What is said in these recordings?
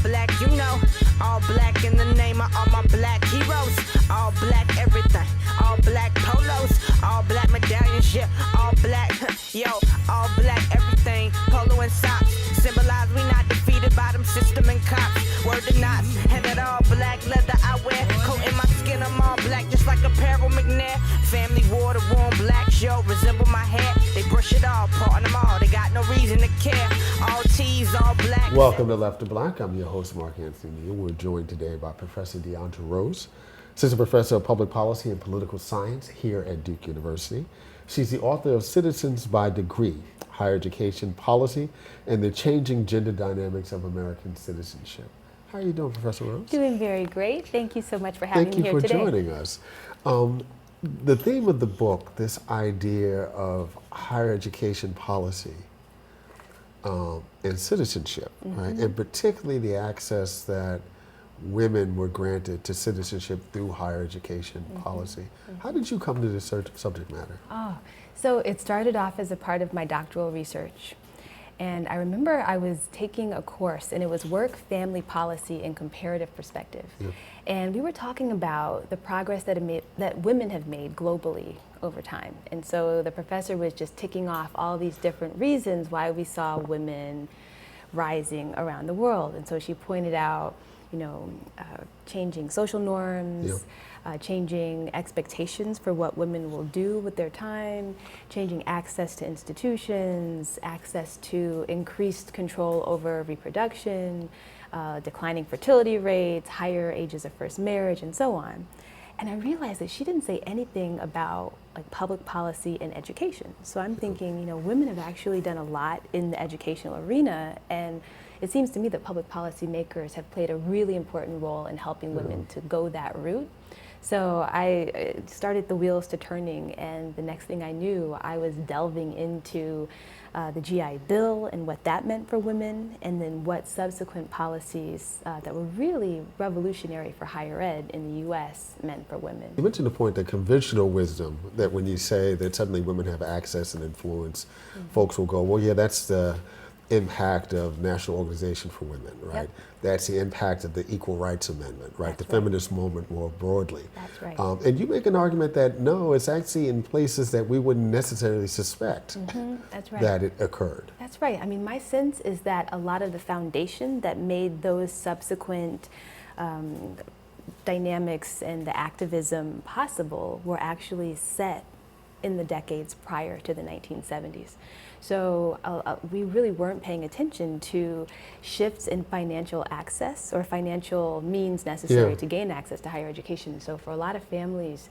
black, you know. All black in the name of all my black heroes. All black everything. All black polos. All black medallions, yeah. All black, yo. All black everything. Polo and socks. Symbolize we not defeated by them system and cops. Word to knots. And that all black leather I wear. Coat in my skin, I'm all black, just like apparel McNair. Family water, warm blacks, yo. Resemble my hair. They brush it all, part them all. They got no reason to care. All T's, all black. Welcome to Left to Black. I'm your host, Mark Anthony Neal. We're joined today by Professor Deandra Rose, Assistant Professor of Public Policy and Political Science here at Duke University. She's the author of Citizens by Degree, Higher Education Policy and the Changing Gender Dynamics of American Citizenship. How are you doing, Professor Rose? Doing very great. Thank you so much for having me here today. Thank you for joining us. The theme of the book, this idea of higher education policy and citizenship, right? And particularly the access that women were granted to citizenship through higher education policy. How did you come to this subject matter? So it started off as a part of my doctoral research. And I remember I was taking a course, and it was Work, Family Policy, and Comparative Perspective. Yep. And we were talking about the progress that women have made globally over time. And so the professor was just ticking off all these different reasons why we saw women rising around the world. And so she pointed out, changing social norms, changing expectations for what women will do with their time, changing access to institutions, access to increased control over reproduction, declining fertility rates, higher ages of first marriage, and so on. And I realized that she didn't say anything about public policy and education. So I'm thinking, women have actually done a lot in the educational arena, and it seems to me that public policy makers have played a really important role in helping women to go that route. So I started the wheels to turning, and the next thing I knew, I was delving into the GI Bill and what that meant for women, and then what subsequent policies that were really revolutionary for higher ed in the US meant for women. You mentioned the point that conventional wisdom, that when you say that suddenly women have access and influence, folks will go, well, yeah, that's the impact of National Organization for Women, right? Yep. That's the impact of the Equal Rights Amendment, right? That's the feminist movement more broadly. That's right. And you make an argument that no, it's actually in places that we wouldn't necessarily suspect That's right. that it occurred. That's right. I mean, my sense is that a lot of the foundation that made those subsequent dynamics and the activism possible were actually set in the decades prior to the 1970s. So we really weren't paying attention to shifts in financial access or financial means necessary to gain access to higher education. So for a lot of families,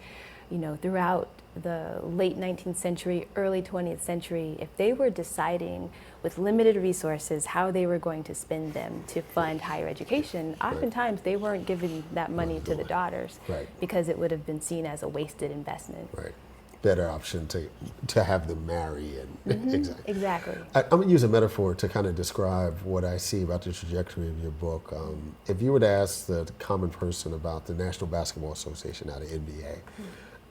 throughout the late 19th century, early 20th century, if they were deciding with limited resources how they were going to spend them to fund higher education, oftentimes they weren't giving that money to the daughters because it would have been seen as a wasted investment. Right. Better option to have them marry and Exactly. I'm going to use a metaphor to kind of describe what I see about the trajectory of your book. If you were to ask the common person about the National Basketball Association, now the NBA,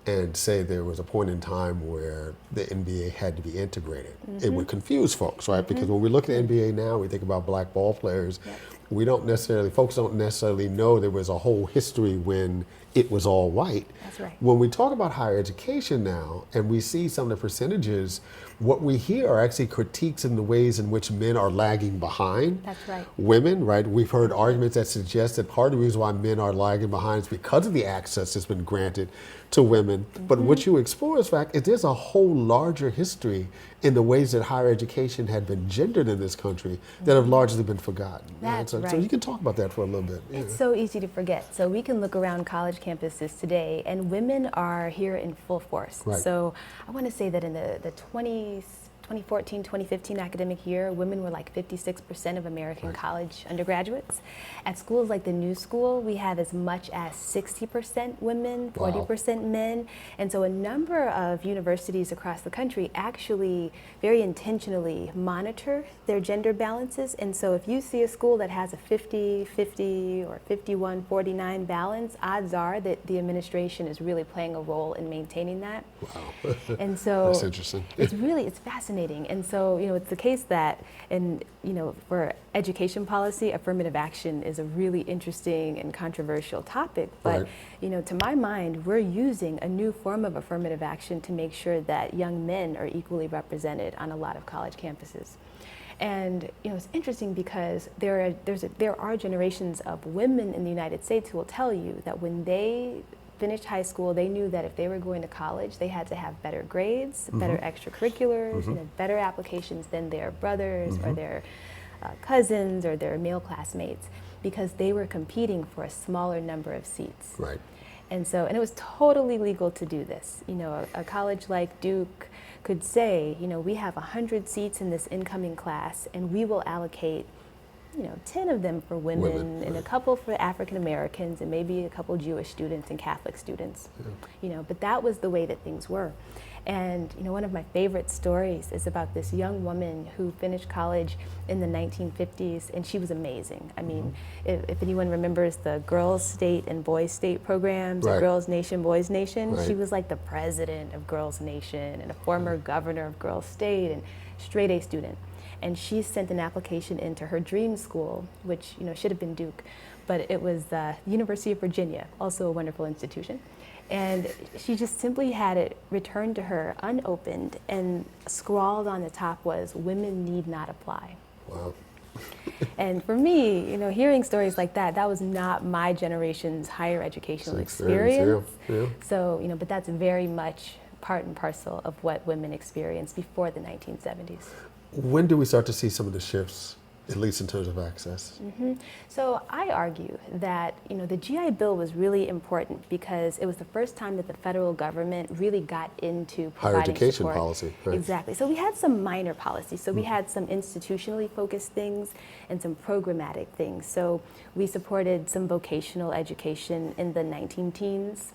and say there was a point in time where the NBA had to be integrated, it would confuse folks, right? Because when we look at the NBA now, we think about black ball players. Folks don't necessarily know there was a whole history when it was all white. That's right. When we talk about higher education now, and we see some of the percentages, what we hear are actually critiques in the ways in which men are lagging behind women, right? We've heard arguments that suggest that part of the reason why men are lagging behind is because of the access that's been granted to women. But what you explore is fact, there's a whole larger history in the ways that higher education had been gendered in this country that have largely been forgotten. That's right. So you can talk about that for a little bit. It's so easy to forget. So we can look around college campuses today, and women are here in full force. Right. So I want to say that in the 2014, 2015 academic year, women were like 56% of American college undergraduates. At schools like the New School, we have as much as 60% women, 40% men. And so a number of universities across the country actually very intentionally monitor their gender balances. And so if you see a school that has a 50-50 or 51-49 balance, odds are that the administration is really playing a role in maintaining that. Wow. And so that's interesting. it's fascinating fascinating. And so, it's the case that, for education policy, affirmative action is a really interesting and controversial topic. But, Right. To my mind, we're using a new form of affirmative action to make sure that young men are equally represented on a lot of college campuses. And it's interesting because there are generations of women in the United States who will tell you that when they finished high school, they knew that if they were going to college, they had to have better grades, better extracurriculars, and better applications than their brothers or their cousins or their male classmates, because they were competing for a smaller number of seats. Right. And it was totally legal to do this. A college like Duke could say, we have 100 seats in this incoming class, and we will allocate 10 of them for women and a couple for African Americans and maybe a couple Jewish students and Catholic students. But that was the way that things were. And one of my favorite stories is about this young woman who finished college in the 1950s, and she was amazing. I mean, if anyone remembers the Girls State and Boys State programs, Right. Girls Nation, Boys Nation, Right. she was like the president of Girls Nation and a former governor of Girls State and straight A student. And she sent an application into her dream school, which should have been Duke, but it was University of Virginia, also a wonderful institution. And she just simply had it returned to her unopened, and scrawled on the top was, "Women need not apply." Wow. And for me, hearing stories like that, that was not my generation's higher educational experience. Yeah. So, but that's very much part and parcel of what women experienced before the 1970s. When do we start to see some of the shifts, at least in terms of access? So I argue that the GI Bill was really important because it was the first time that the federal government really got into Higher providing education support. policy. Right. Exactly. So we had some minor policies. So we had some institutionally focused things and some programmatic things. So we supported some vocational education in the 19-teens.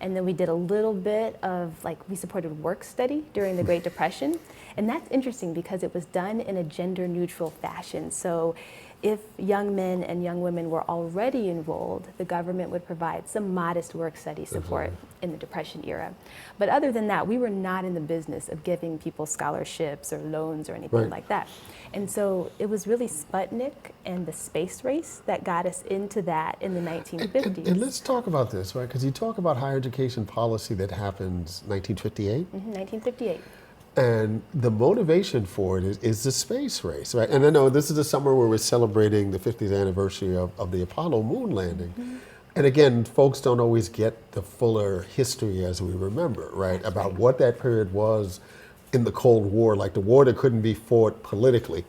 And then we did a little bit of, we supported work study during the Great Depression. And that's interesting because it was done in a gender neutral fashion. So if young men and young women were already enrolled, the government would provide some modest work study support in the Depression era. But other than that, we were not in the business of giving people scholarships or loans or anything like that. And so it was really Sputnik and the space race that got us into that in the 1950s. And let's talk about this, right? Because you talk about higher education policy that happens 1958. 1958. And the motivation for it is the space race, right? And I know this is the summer where we're celebrating the 50th anniversary of the Apollo moon landing. And again, folks don't always get the fuller history as we remember, right? About what that period was in the Cold War, like the war that couldn't be fought politically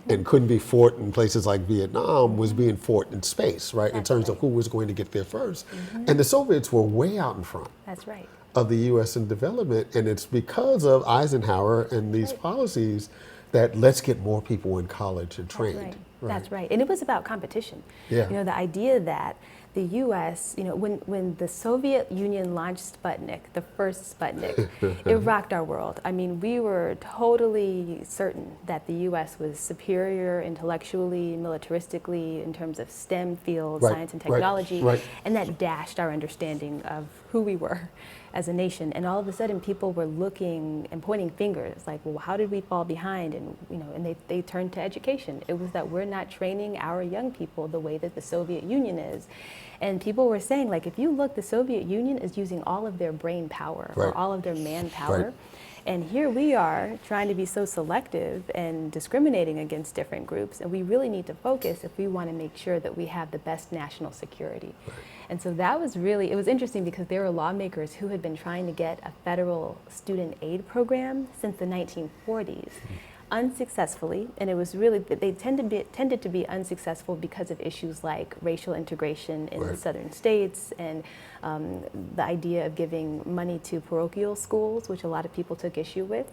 and couldn't be fought in places like Vietnam was being fought in space, right? In terms of who was going to get there first. And the Soviets were way out in front. That's right. Of the U.S. in development, and it's because of Eisenhower and these policies that let's get more people in college and trained. That's right. And it was about competition. Yeah. The idea that the U.S., when the Soviet Union launched Sputnik, the first Sputnik, it rocked our world. I mean, we were totally certain that the U.S. was superior intellectually, militaristically, in terms of STEM fields, science and technology, and that dashed our understanding of who we were as a nation. And all of a sudden, people were looking and pointing fingers, like, well, how did we fall behind? And and they turned to education. It was that we're not training our young people the way that the Soviet Union is. And people were saying, like, if you look, the Soviet Union is using all of their brain power or all of their manpower. And here we are trying to be so selective and discriminating against different groups. And we really need to focus if we want to make sure that we have the best national security. And so that was really, it was interesting because there were lawmakers who had been trying to get a federal student aid program since the 1940s. Unsuccessfully, and it was really, they tended to be unsuccessful because of issues like racial integration in the southern states and the idea of giving money to parochial schools, which a lot of people took issue with.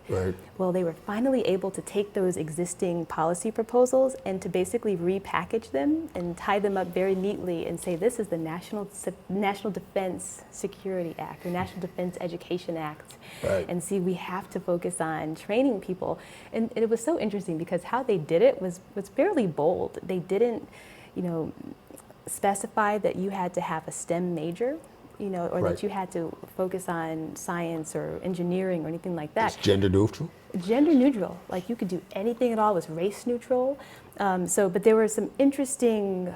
Well, they were finally able to take those existing policy proposals and to basically repackage them and tie them up very neatly and say, this is the National Defense Security Act or National Defense Education Act. And see, we have to focus on training people. And it was so interesting because how they did it was fairly bold. They didn't, specify that you had to have a STEM major. or Right. that you had to focus on science or engineering or anything like that. It's gender neutral. Gender neutral, like you could do anything at all. It was race neutral. But there were some interesting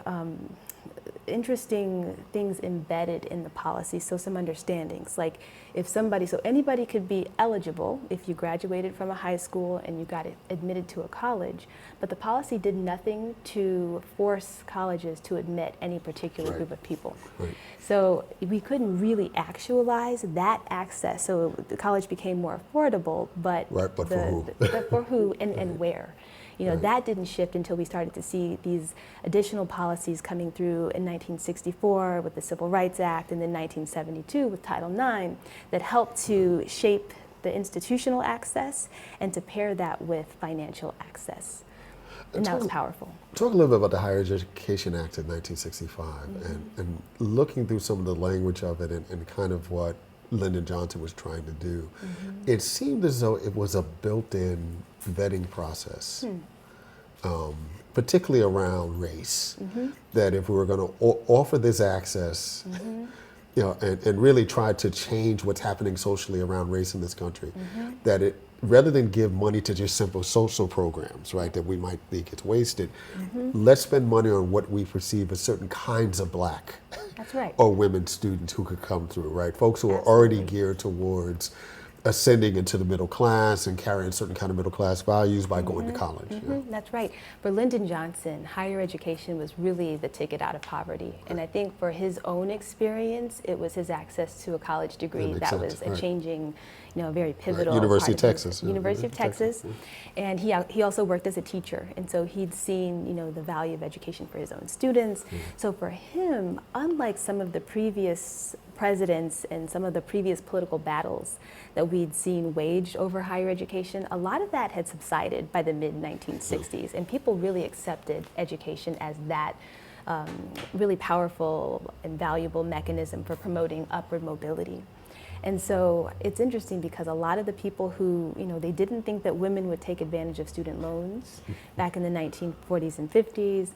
things embedded in the policy, so some understandings. Like so anybody could be eligible if you graduated from a high school and you got admitted to a college, but the policy did nothing to force colleges to admit any particular Right. group of people. Right. So we couldn't really actualize that access. So the college became more affordable, but, Right, but for who? but for who and where? Right. That didn't shift until we started to see these additional policies coming through in 1964 with the Civil Rights Act, and then 1972 with Title IX, that helped to shape the institutional access and to pair that with financial access. And that was powerful. Talk a little bit about the Higher Education Act of 1965 and looking through some of the language of it and kind of what Lyndon Johnson was trying to do. It seemed as though it was a built-in vetting process, particularly around race, that if we were going to offer this access, and really try to change what's happening socially around race in this country, that it, rather than give money to just simple social programs, right, that we might think it's wasted, let's spend money on what we perceive as certain kinds of black That's right. or women students who could come through, right? Folks who are already geared towards ascending into the middle class and carrying certain kind of middle class values by going to college. That's right. For Lyndon Johnson, higher education was really the ticket out of poverty. And I think for his own experience, it was his access to a college degree makes that sense, was a right. changing, very pivotal. University part of of his- Texas. University of Texas. And he also worked as a teacher. And so he'd seen, the value of education for his own students. So for him, unlike some of the previous presidents and some of the previous political battles that we'd seen waged over higher education, a lot of that had subsided by the mid-1960s, and people really accepted education as that really powerful and valuable mechanism for promoting upward mobility. And so it's interesting because a lot of the people who, they didn't think that women would take advantage of student loans back in the 1940s and 50s.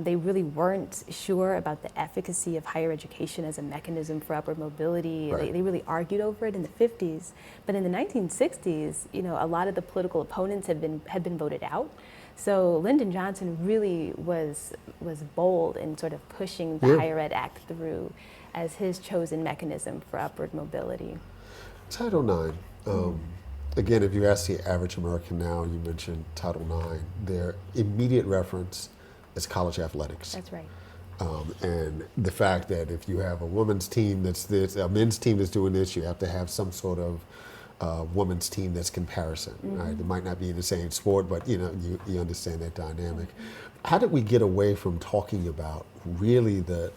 They really weren't sure about the efficacy of higher education as a mechanism for upward mobility. Right. They really argued over it in the 50s. But in the 1960s, a lot of the political opponents had been voted out. So Lyndon Johnson really was bold in sort of pushing the Higher Ed Act through as his chosen mechanism for upward mobility. Title IX, again, if you ask the average American now, you mentioned Title IX, their immediate reference is college athletics. That's right. And the fact that if you have a women's team that's this, a men's team that's doing this, you have to have some sort of women's team that's comparison, right? It might not be in the same sport, but you understand that dynamic. How did we get away from talking about really the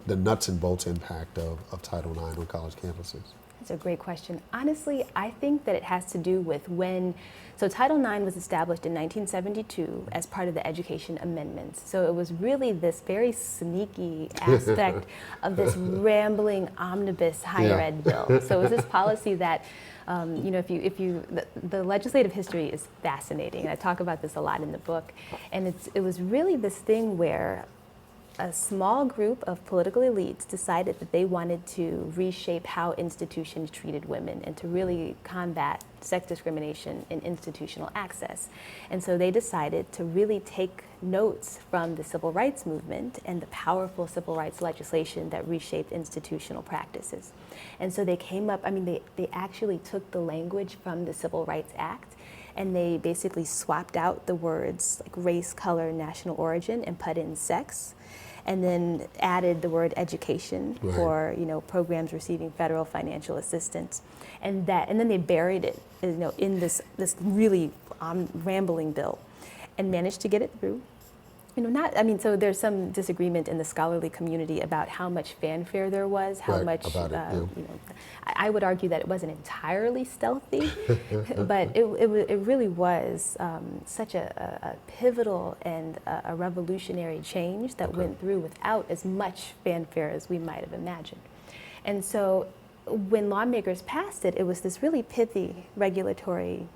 nuts and bolts impact of Title IX on college campuses? That's a great question. Honestly, I think that it has to do with so Title IX was established in 1972 as part of the Education Amendments. So it was really this very sneaky aspect of this rambling omnibus higher ed bill. So it was this policy that, the legislative history is fascinating. And I talk about this a lot in the book. And it was really this thing where a small group of political elites decided that they wanted to reshape how institutions treated women and to really combat sex discrimination in institutional access. And so they decided to really take notes from the civil rights movement and the powerful civil rights legislation that reshaped institutional practices. And so they came up, they actually took the language from the Civil Rights Act and they basically swapped out the words like race, color, national origin and put in sex, and then added the word education for programs receiving federal financial assistance, and then they buried it in this really rambling bill, and managed to get it through. So there's some disagreement in the scholarly community about how much fanfare there was, how much, about it, I would argue that it wasn't entirely stealthy, but it really was such a pivotal and a revolutionary change that went through without as much fanfare as we might have imagined. And so when lawmakers passed it, it was this really pithy regulatory,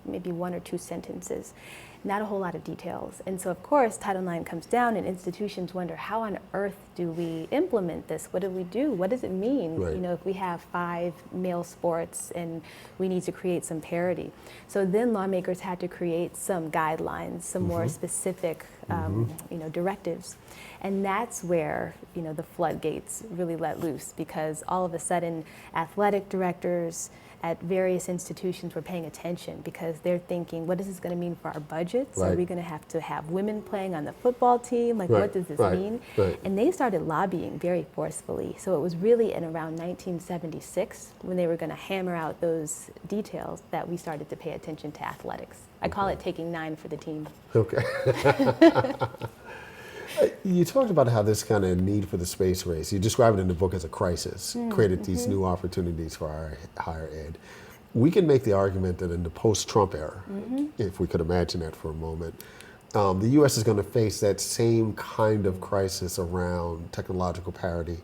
maybe one or two sentences. not a whole lot of details. And so of course Title IX comes down and institutions wonder, how on earth do we implement this? What do we do? What does it mean? Right. You know, if we have 5 male sports and we need to create some parity. So then lawmakers had to create some guidelines, some more specific you know, directives. And that's where, you know, the floodgates really let loose, because all of a sudden athletic directors at various institutions were paying attention, because they're thinking, what is this going to mean for our budgets? Right. Are we going to have women playing on the football team? Like, Right. what does this Right. mean? Right. And they started lobbying very forcefully. So it was really in around 1976, when they were going to hammer out those details, that we started to pay attention to athletics. I call it taking 9 for the team. Okay. You talked about how this kind of need for the space race, you describe it in the book as a crisis, created these new opportunities for our higher ed. We can make the argument that in the post-Trump era, if we could imagine that for a moment, the U.S. is going to face that same kind of crisis around technological parity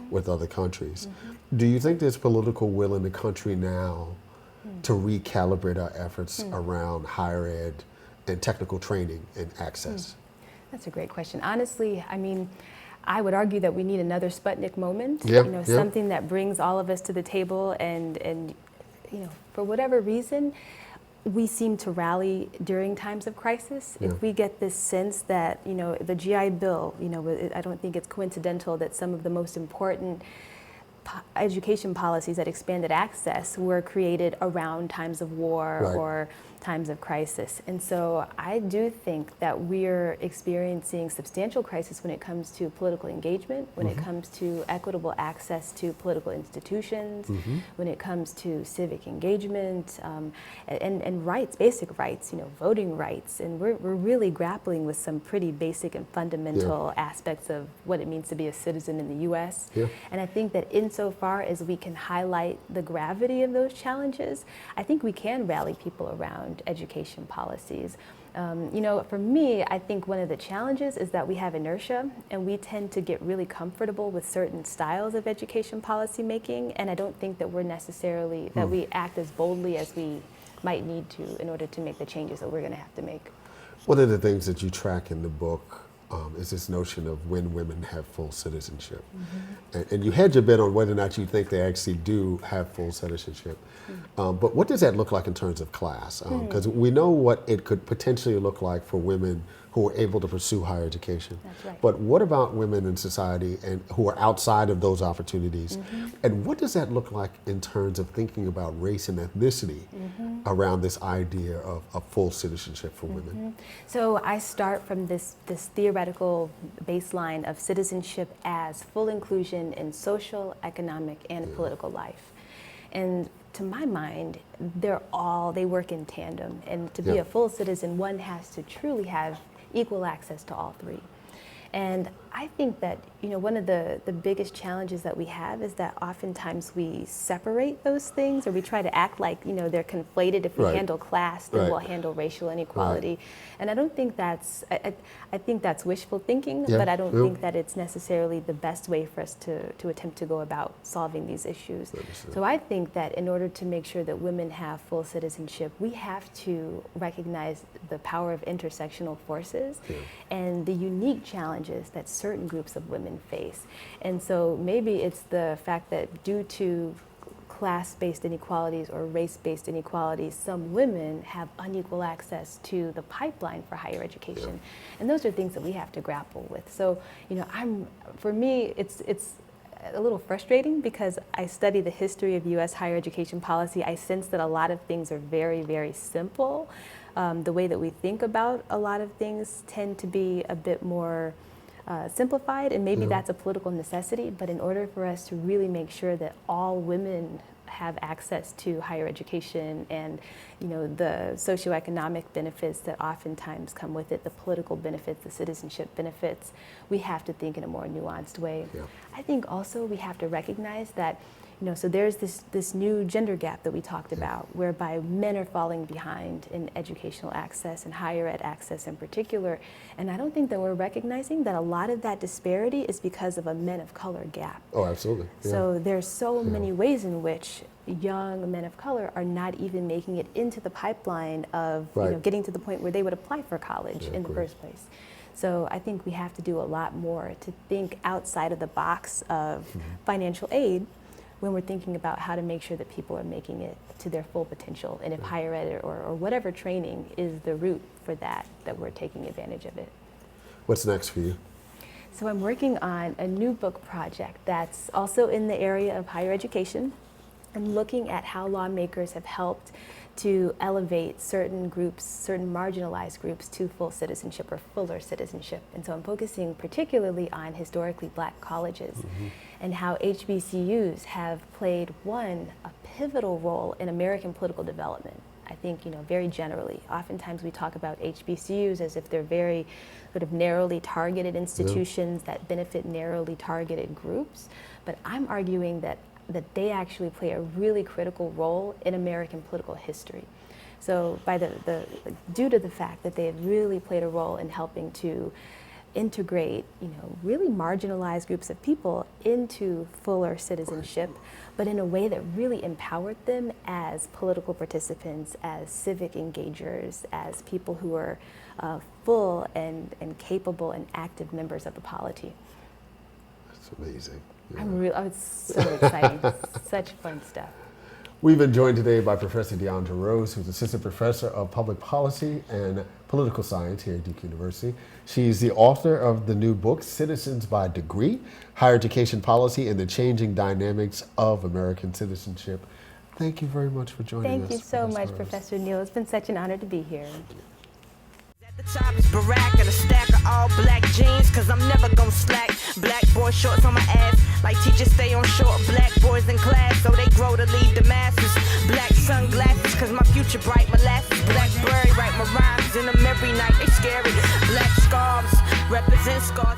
with other countries. Do you think there's political will in the country now to recalibrate our efforts around higher ed and technical training and access? That's a great question. Honestly, I mean, I would argue that we need another Sputnik moment. Yeah, you know, yeah. something that brings all of us to the table, and you know, for whatever reason, we seem to rally during times of crisis. Yeah. If we get this sense that, you know, the GI Bill, you know, I don't think it's coincidental that some of the most important education policies that expanded access were created around times of war Right. or times of crisis. And so I do think that we're experiencing substantial crisis when it comes to political engagement, when it comes to equitable access to political institutions, when it comes to civic engagement, and rights, basic rights, you know, voting rights. And we're really grappling with some pretty basic and fundamental aspects of what it means to be a citizen in the U.S. Yeah. And I think that insofar as we can highlight the gravity of those challenges, I think we can rally people around education policies. You know, for me, I think one of the challenges is that we have inertia, and we tend to get really comfortable with certain styles of education policy making, and I don't think that we're necessarily, that we act as boldly as we might need to in order to make the changes that we're going to have to make. One of the things that you track in the book is this notion of when women have full citizenship. And you had your bet on whether or not you think they actually do have full citizenship. But what does that look like in terms of class? Because we know what it could potentially look like for women who are able to pursue higher education. That's right. But what about women in society and who are outside of those opportunities? And what does that look like in terms of thinking about race and ethnicity around this idea of full citizenship for women? So I start from this theoretical baseline of citizenship as full inclusion in social, economic, and political life. And to my mind, they work in tandem. And to be a full citizen, one has to truly have equal access to all three. And I think that, you know, one of the biggest challenges that we have is that oftentimes we separate those things, or we try to act like, you know, they're conflated. If we Right. handle class, then Right. we'll handle racial inequality. And I don't think that's, I think that's wishful thinking, Yeah, but I don't yeah. think that it's necessarily the best way for us to attempt to go about solving these issues. Understood. So I think that in order to make sure that women have full citizenship, we have to recognize the power of intersectional forces and the unique challenges that certain groups of women face. And so maybe it's the fact that due to class-based inequalities or race-based inequalities, some women have unequal access to the pipeline for higher education. And those are things that we have to grapple with. So, you know, for me, it's a little frustrating because I study the history of U.S. higher education policy. I sense that a lot of things are very, very simple. The way that we think about a lot of things tend to be a bit more simplified, and maybe that's a political necessity, but in order for us to really make sure that all women have access to higher education and, you know, the socioeconomic benefits that oftentimes come with it, the political benefits, the citizenship benefits, we have to think in a more nuanced way. Yeah. I think also we have to recognize that, So there's this new gender gap that we talked about, whereby men are falling behind in educational access and higher ed access in particular. And I don't think that we're recognizing that a lot of that disparity is because of a men of color gap. Oh, absolutely. Yeah. So there's so many ways in which young men of color are not even making it into the pipeline of getting to the point where they would apply for college in the first place. So I think we have to do a lot more to think outside of the box of financial aid when we're thinking about how to make sure that people are making it to their full potential, and if higher ed or whatever training is the route for that we're taking advantage of it. What's next for you? So I'm working on a new book project that's also in the area of higher education. I'm looking at how lawmakers have helped to elevate certain groups, certain marginalized groups, to full citizenship or fuller citizenship. And so I'm focusing particularly on historically black colleges and how HBCUs have played, a pivotal role in American political development. I think, very generally, oftentimes we talk about HBCUs as if they're very sort of narrowly targeted institutions that benefit narrowly targeted groups. But I'm arguing that they actually play a really critical role in American political history. So due to the fact that they have really played a role in helping to integrate, really marginalized groups of people into fuller citizenship, but in a way that really empowered them as political participants, as civic engagers, as people who are full and capable and active members of the polity. That's amazing. Yeah. It's so exciting. Such fun stuff. We've been joined today by Professor Deandra Rose, who's Assistant Professor of Public Policy and Political Science here at Duke University. She's the author of the new book, Citizens by Degree, Higher Education Policy and the Changing Dynamics of American Citizenship. Thank you very much for joining us. Thank you so much, Professor Neal. It's been such an honor to be here. At the top is Barack and a stack of all black jeans, cause I'm never gonna slack. Black boy shorts on my ass, like teachers stay on short. Black boys in class, so they grow to lead the masses. Black sunglasses, cause my future bright. Molasses, Blackberry, write my rhymes in them every night, they scary. Black scarves, represent scars.